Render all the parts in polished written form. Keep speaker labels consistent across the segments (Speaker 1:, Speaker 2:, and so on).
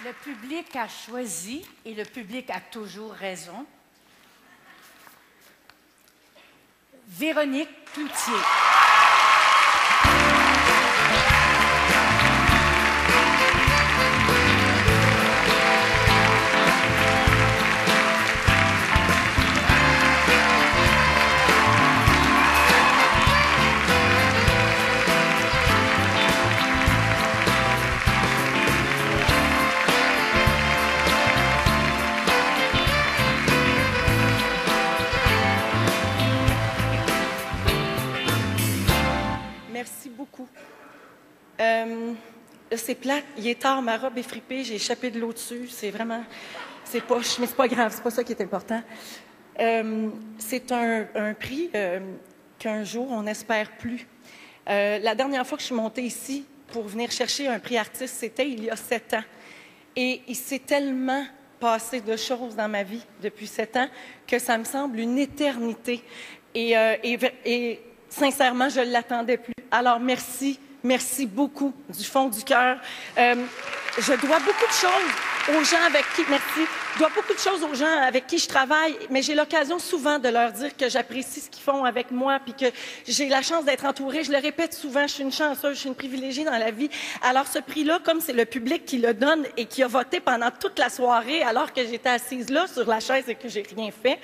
Speaker 1: Le public a choisi et le public a toujours raison. Véronique Cloutier.
Speaker 2: Merci beaucoup. C'est plate, il est tard, ma robe est fripée, j'ai échappé de l'eau dessus, c'est vraiment... C'est poche, mais c'est pas grave, c'est pas ça qui est important. C'est un prix qu'un jour, on n'espère plus. La dernière fois que je suis montée ici pour venir chercher un prix artiste, c'était il y a 7 ans. Et il s'est tellement passé de choses dans ma vie depuis 7 ans que ça me semble une éternité. Et sincèrement, je ne l'attendais plus. Alors, merci. Merci beaucoup du fond du cœur. Je dois beaucoup de choses aux gens avec qui... Merci. Je dois beaucoup de choses aux gens avec qui je travaille, mais j'ai l'occasion souvent de leur dire que j'apprécie ce qu'ils font avec moi, puis que j'ai la chance d'être entourée. Je le répète souvent, je suis une chanceuse, je suis une privilégiée dans la vie. Alors, ce prix-là, comme c'est le public qui le donne et qui a voté pendant toute la soirée, alors que j'étais assise là sur la chaise et que j'ai rien fait,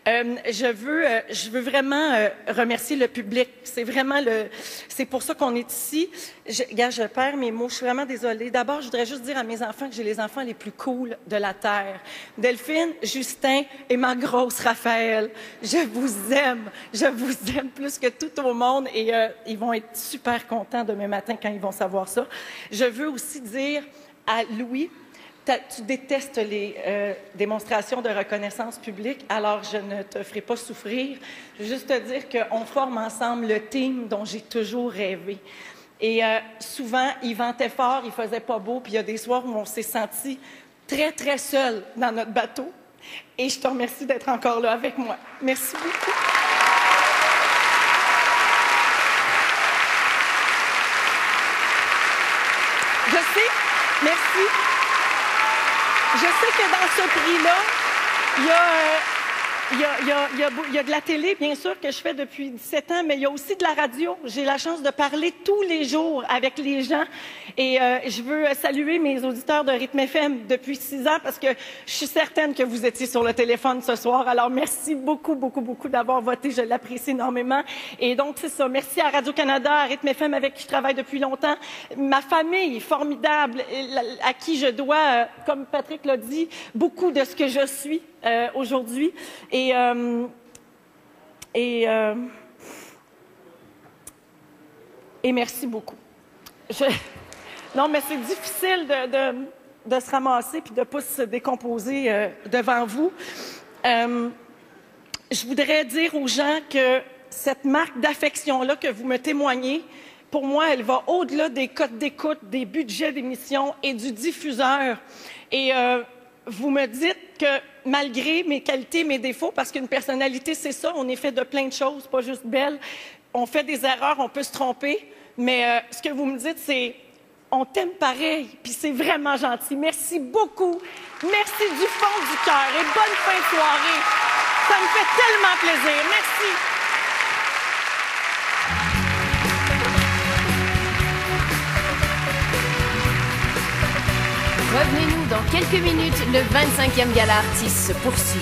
Speaker 2: je veux vraiment remercier le public. C'est pour ça qu'on est ici. Je perds mes mots. Je suis vraiment désolée. D'abord, je voudrais juste dire à mes enfants que j'ai les enfants les plus cool de la Terre. Delphine, Justin et ma grosse Raphaël. Je vous aime plus que tout au monde et ils vont être super contents demain matin quand ils vont savoir ça. Je veux aussi dire à Louis, tu détestes les démonstrations de reconnaissance publique, alors je ne te ferai pas souffrir. Je veux juste te dire qu'on forme ensemble le team dont j'ai toujours rêvé. Et souvent, il ventait fort, il faisait pas beau, puis il y a des soirs où on s'est senti très, très seul dans notre bateau. Et je te remercie d'être encore là avec moi. Merci beaucoup. Je sais, merci. Je sais que dans ce prix-là, il y a de la télé, bien sûr, que je fais depuis 17 ans, mais il y a aussi de la radio. J'ai la chance de parler tous les jours avec les gens. Et je veux saluer mes auditeurs de Rythme FM depuis 6 ans parce que je suis certaine que vous étiez sur le téléphone ce soir. Alors, merci beaucoup, beaucoup, beaucoup d'avoir voté. Je l'apprécie énormément. Et donc, c'est ça. Merci à Radio-Canada, à Rythme FM avec qui je travaille depuis longtemps. Ma famille formidable, à qui je dois, comme Patrick l'a dit, beaucoup de ce que je suis aujourd'hui. Et merci beaucoup. Non, mais c'est difficile de se ramasser puis de ne pas se décomposer devant vous. Je voudrais dire aux gens que cette marque d'affection-là que vous me témoignez, pour moi, elle va au-delà des cotes d'écoute, des budgets d'émission et du diffuseur. Et vous me dites que malgré mes qualités, mes défauts, parce qu'une personnalité, c'est ça, on est fait de plein de choses, pas juste belle. On fait des erreurs, on peut se tromper, mais ce que vous me dites, c'est on t'aime pareil, puis c'est vraiment gentil. Merci beaucoup. Merci du fond du cœur et bonne fin de soirée. Ça me fait tellement plaisir. Merci.
Speaker 3: Revenez-nous dans quelques minutes, le 25e Gala Artistes se poursuit.